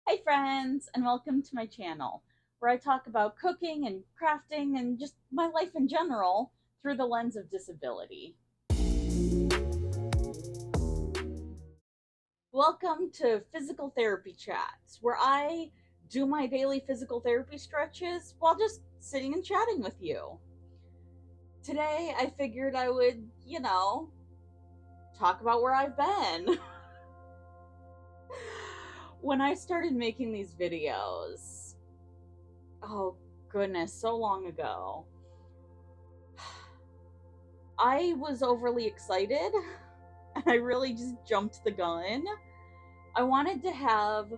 Hi friends, and welcome to my channel, where I talk about cooking and crafting and just my life in general through the lens of disability. Welcome to Physical Therapy Chats, where I do my daily physical therapy stretches while just sitting and chatting with you. Today, I figured I would, talk about where I've been. When I started making these videos, oh goodness, so long ago, I was overly excited and I really just jumped the gun. I wanted to have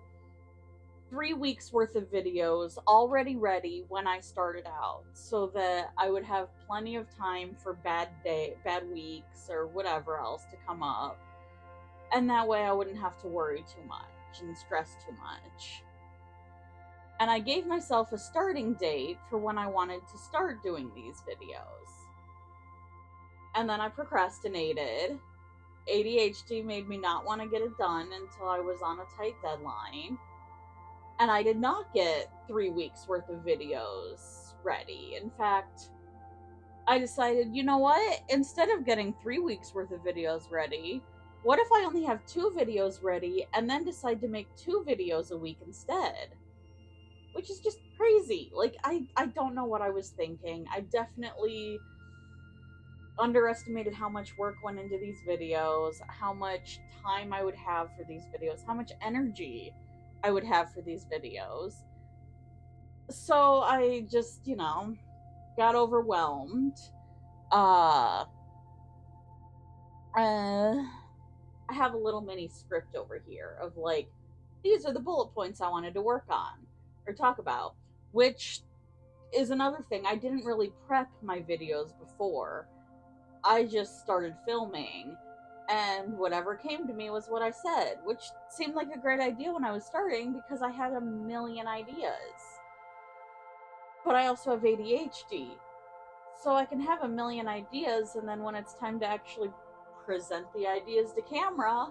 3 weeks worth of videos already ready when I started out so that I would have plenty of time for bad weeks or whatever else to come up. And that way I wouldn't have to worry too much and stress too much. And I gave myself a starting date for when I wanted to start doing these videos. And then I procrastinated. ADHD made me not want to get it done until I was on a tight deadline. And I did not get 3 weeks worth of videos ready. In fact, I decided, you know what? Instead of getting 3 weeks worth of videos ready, what if I only have 2 videos ready and then decide to make 2 videos a week instead? Which is just crazy. Like, I don't know what I was thinking. I definitely underestimated how much work went into these videos, how much time I would have for these videos, how much energy I would have for these videos. So I just, got overwhelmed. Uh, uh I have a little mini script over here of like, these are the bullet points I wanted to work on or talk about, which is another thing. I didn't really prep my videos before. I just started filming, and whatever came to me was what I said, which seemed like a great idea when I was starting because I had a million ideas. But I also have ADHD, so I can have a million ideas, and then when it's time to actually present the ideas to camera,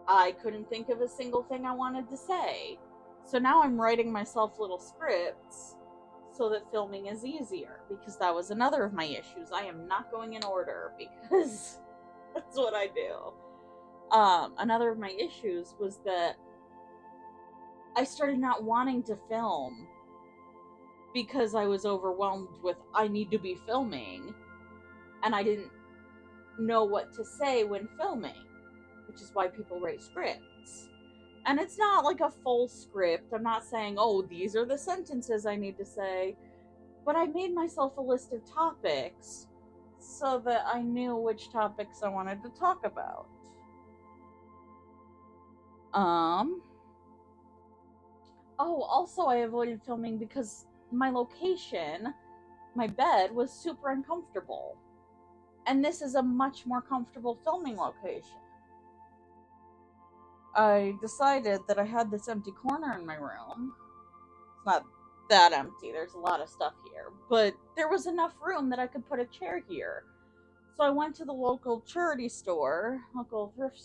I couldn't think of a single thing I wanted to say. So now I'm writing myself little scripts so that filming is easier, because that was another of my issues. I am not going in order because that's what I do. Another of my issues was that I started not wanting to film because I was overwhelmed with I need to be filming, and I didn't know what to say when filming, which is why people write scripts. And it's not like a full script. I'm not saying, oh, these are the sentences I need to say, but I made myself a list of topics so that I knew which topics I wanted to talk about. Um, oh, also, I avoided filming because my location, my bed, was super uncomfortable. And this is a much more comfortable filming location. I decided that I had this empty corner in my room. It's not that empty, there's a lot of stuff here, but there was enough room that I could put a chair here. So I went to the local charity store, local thrift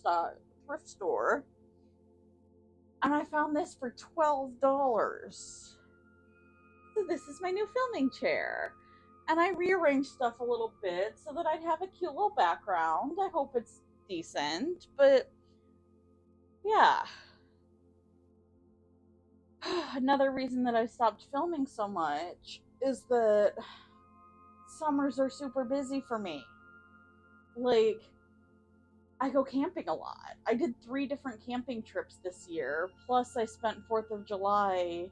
store, and I found this for $12. So this is my new filming chair. And I rearranged stuff a little bit so that I'd have a cute little background. I hope it's decent, but yeah. Another reason that I stopped filming so much is that summers are super busy for me. Like, I go camping a lot. I did 3 different camping trips this year, plus I spent 4th of July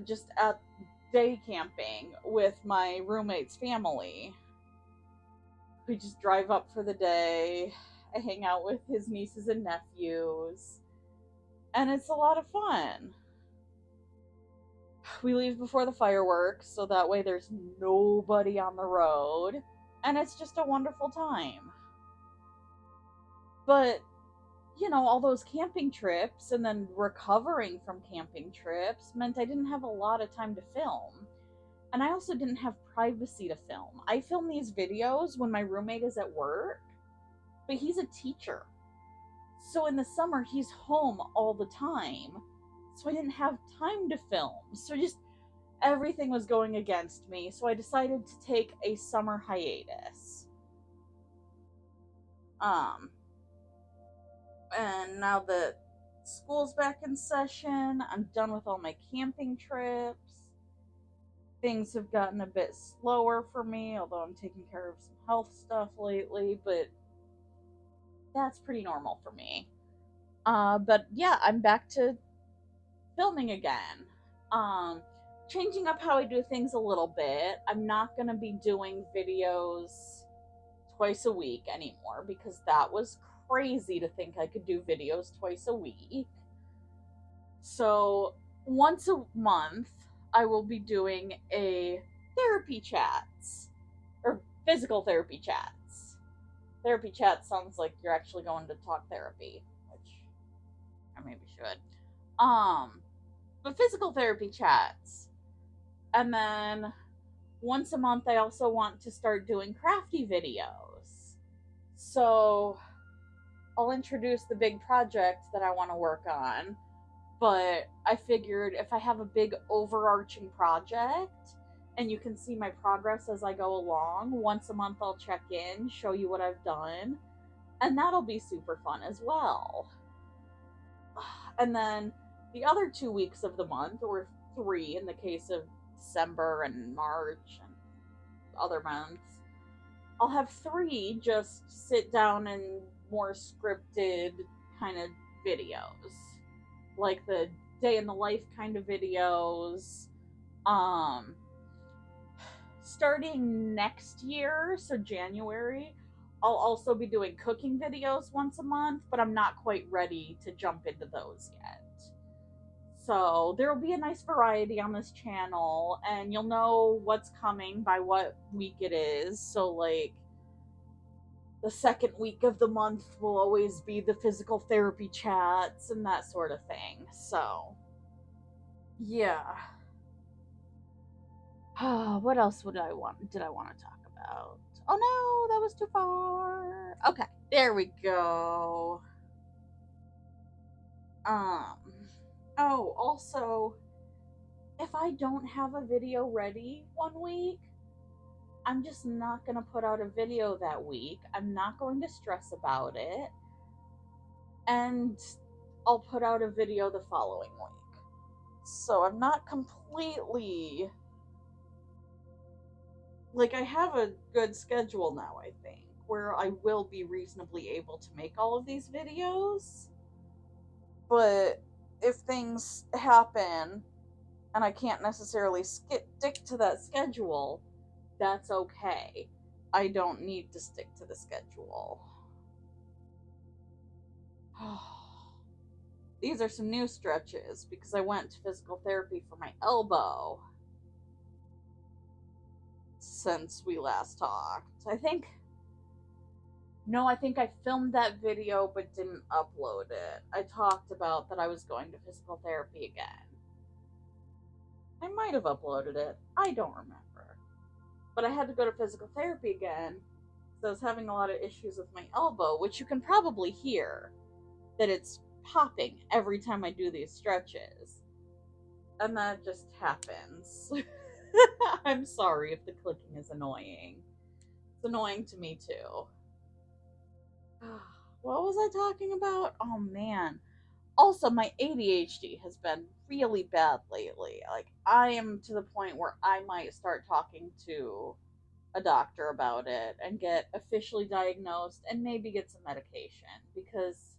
just at day camping with my roommate's family. We just drive up for the day. I hang out with his nieces and nephews, and it's a lot of fun. We leave before the fireworks so that way there's nobody on the road, and it's just a wonderful time. But all those camping trips and then recovering from camping trips meant I didn't have a lot of time to film. And I also didn't have privacy to film. I film these videos when my roommate is at work, but he's a teacher. So in the summer, he's home all the time. So I didn't have time to film. So just everything was going against me. So I decided to take a summer hiatus. Um, and now that school's back in session, I'm done with all my camping trips. Things have gotten a bit slower for me, although I'm taking care of some health stuff lately, but that's pretty normal for me. But yeah, I'm back to filming again. Um, Changing up how I do things a little bit. I'm not going to be doing videos twice a week anymore because that was crazy to think I could do videos twice a week. So, once a month, I will be doing a therapy chats or physical therapy chats. Therapy chat sounds like you're actually going to talk therapy, which I maybe should. But physical therapy chats. And then once a month, I also want to start doing crafty videos. So I'll introduce the big project that I want to work on. But I figured if I have a big overarching project and you can see my progress as I go along, once a month I'll check in, show you what I've done, and that'll be super fun as well. And then the other 2 weeks of the month, or 3 in the case of December and March and other months, I'll have 3 just sit down and more scripted kind of videos. Like the day in the life kind of videos. Um Starting next year, so January, I'll also be doing cooking videos once a month, but I'm not quite ready to jump into those yet. So there will be a nice variety on this channel, and you'll know what's coming by what week it is. So, like, the second week of the month will always be the physical therapy chats and that sort of thing. So, yeah. What else did I want to talk about? Oh no, that was too far. Okay, there we go. Um oh, also, if I don't have a video ready one week, I'm just not going to put out a video that week. I'm not going to stress about it. And I'll put out a video the following week. So I'm not completely, like, I have a good schedule now, I think, where I will be reasonably able to make all of these videos. But if things happen and I can't necessarily stick to that schedule, that's okay. I don't need to stick to the schedule. These are some new stretches because I went to physical therapy for my elbow since we last talked. I think I filmed that video but didn't upload it. I talked about that I was going to physical therapy again. I might have uploaded it. I don't remember. But I had to go to physical therapy again because I was having a lot of issues with my elbow, which you can probably hear that it's popping every time I do these stretches. And that just happens. I'm sorry if the clicking is annoying. It's annoying to me too. What was I talking about? Oh man. Also, my ADHD has been really bad lately. Like, I am to the point where I might start talking to a doctor about it and get officially diagnosed and maybe get some medication because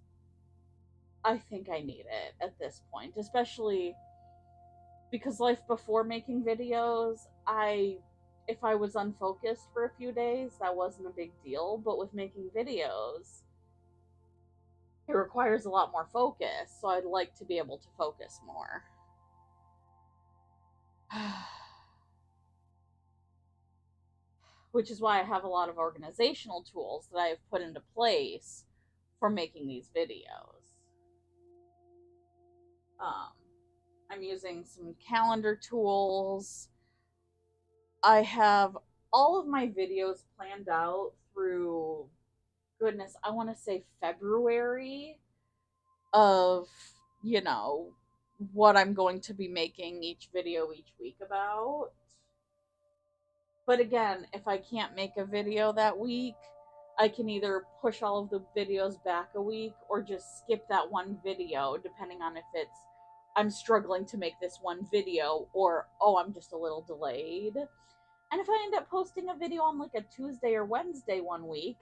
I think I need it at this point, especially because life before making videos, if I was unfocused for a few days, that wasn't a big deal, but with making videos, it requires a lot more focus, so I'd like to be able to focus more. Which is why I have a lot of organizational tools that I have put into place for making these videos. I'm using some calendar tools. I have all of my videos planned out through, goodness, I want to say February. of, you know, what I'm going to be making each video each week about. But again, if I can't make a video that week, I can either push all of the videos back a week or just skip that one video, depending on if it's I'm struggling to make this one video or, oh, I'm just a little delayed. And if I end up posting a video on like a Tuesday or Wednesday one week,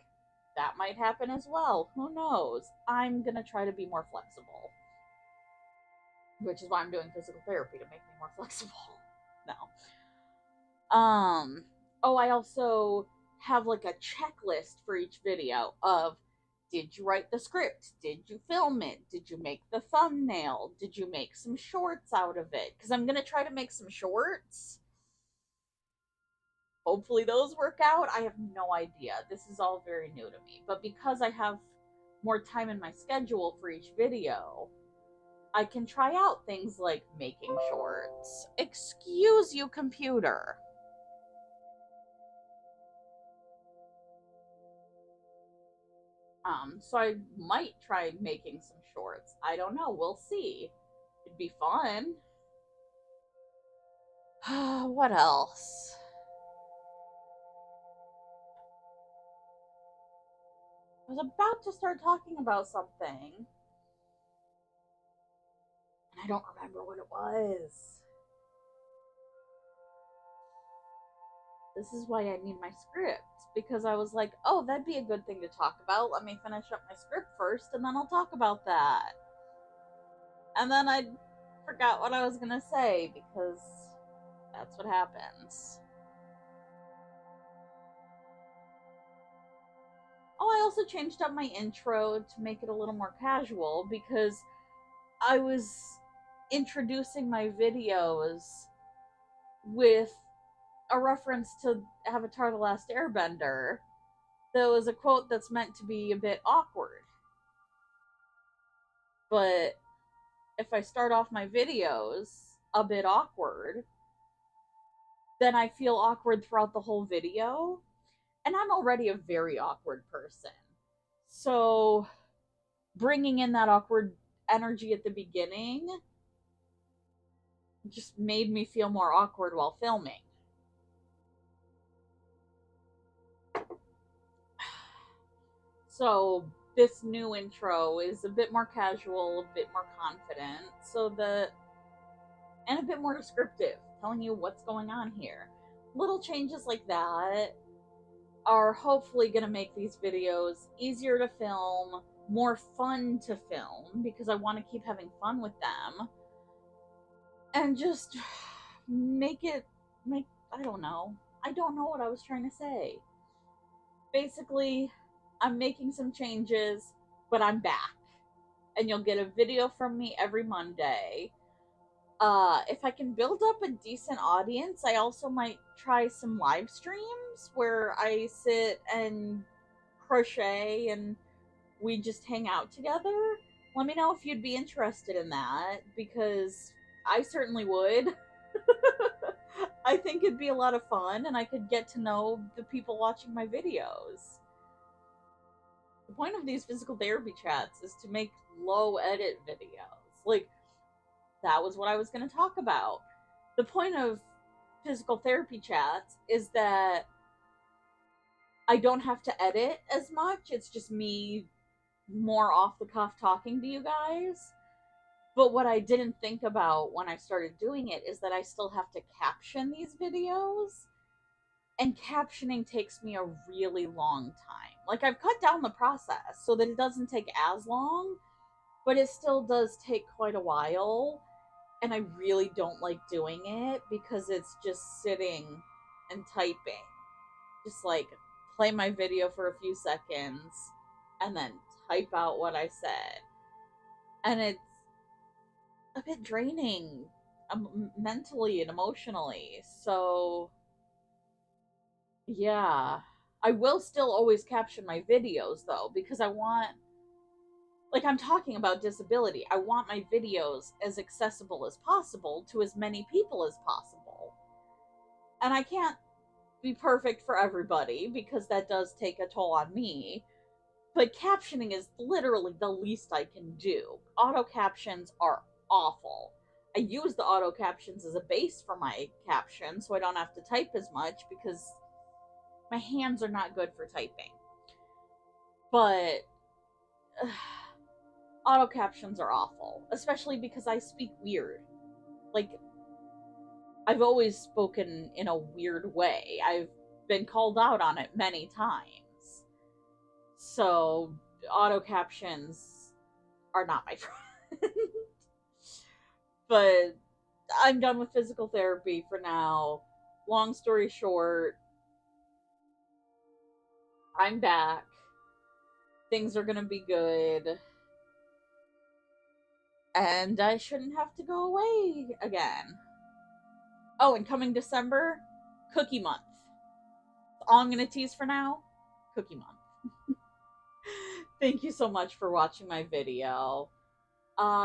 that might happen as well. Who knows? I'm going to try to be more flexible, which is why I'm doing physical therapy, to make me more flexible. No. Oh, I also have like a checklist for each video of, did you write the script? Did you film it? Did you make the thumbnail? Did you make some shorts out of it? Because I'm going to try to make some shorts. Hopefully those work out. I have no idea. This is all very new to me. But because I have more time in my schedule for each video, I can try out things like making shorts. Excuse you, computer. So I might try making some shorts. I don't know. We'll see. It'd be fun. What else? I was about to start talking about something, and I don't remember what it was. This is why I need my script, because I was like, oh, that'd be a good thing to talk about. Let me finish up my script first, and then I'll talk about that. And then I forgot what I was going to say, because that's what happens. Oh, I also changed up my intro to make it a little more casual, because I was introducing my videos with a reference to Avatar: The Last Airbender. There was a quote that's meant to be a bit awkward. But if I start off my videos a bit awkward, then I feel awkward throughout the whole video. And I'm already a very awkward person. So bringing in that awkward energy at the beginning just made me feel more awkward while filming. So this new intro is a bit more casual, a bit more confident, and a bit more descriptive, telling you what's going on here. Little changes like that are hopefully going to make these videos easier to film, more fun to film, because I want to keep having fun with them, and just I don't know what I was trying to say. Basically, I'm making some changes, but I'm back, and you'll get a video from me every Monday. If I can build up a decent audience, I also might try some live streams where I sit and crochet and we just hang out together. Let me know if you'd be interested in that, because I certainly would. I think it'd be a lot of fun, and I could get to know the people watching my videos. The point of these physical therapy chats is to make low edit videos. Like, that was what I was going to talk about. The point of physical therapy chats is that I don't have to edit as much. It's just me more off the cuff talking to you guys. But what I didn't think about when I started doing it is that I still have to caption these videos. And captioning takes me a really long time. Like, I've cut down the process so that it doesn't take as long, but it still does take quite a while. And I really don't like doing it because it's just sitting and typing. Just like play my video for a few seconds and then type out what I said. And it's a bit draining mentally and emotionally. So, yeah. I will still always caption my videos though, because I want, like, I'm talking about disability. I want my videos as accessible as possible to as many people as possible. And I can't be perfect for everybody because that does take a toll on me. But captioning is literally the least I can do. Auto captions are awful. I use the auto captions as a base for my captions so I don't have to type as much because my hands are not good for typing. But auto captions are awful, especially because I speak weird. Like, I've always spoken in a weird way. I've been called out on it many times. So, auto captions are not my friend. But I'm done with physical therapy for now. Long story short, I'm back. Things are gonna be good. And I shouldn't have to go away again. Oh, and coming December, Cookie Month. All I'm gonna tease for now, Cookie Month. Thank you so much for watching my video.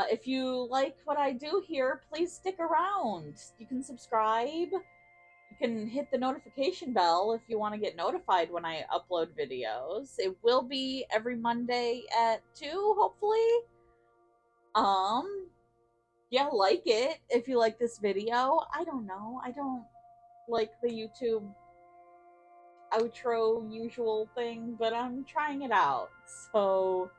If you like what I do here, please stick around. You can subscribe. You can hit the notification bell if you want to get notified when I upload videos. It will be every Monday at 2, hopefully. Um, yeah, like it if you like this video. I don't know. I don't like the YouTube outro usual thing, but I'm trying it out. So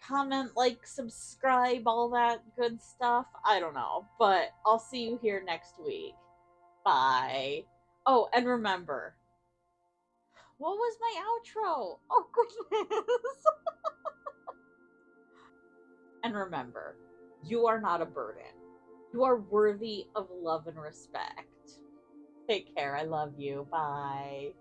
comment, like, subscribe, all that good stuff. I don't know, but I'll see you here next week. Bye. Oh, and remember, what was my outro? Oh, goodness. And remember, you are not a burden. You are worthy of love and respect. Take care. I love you. Bye.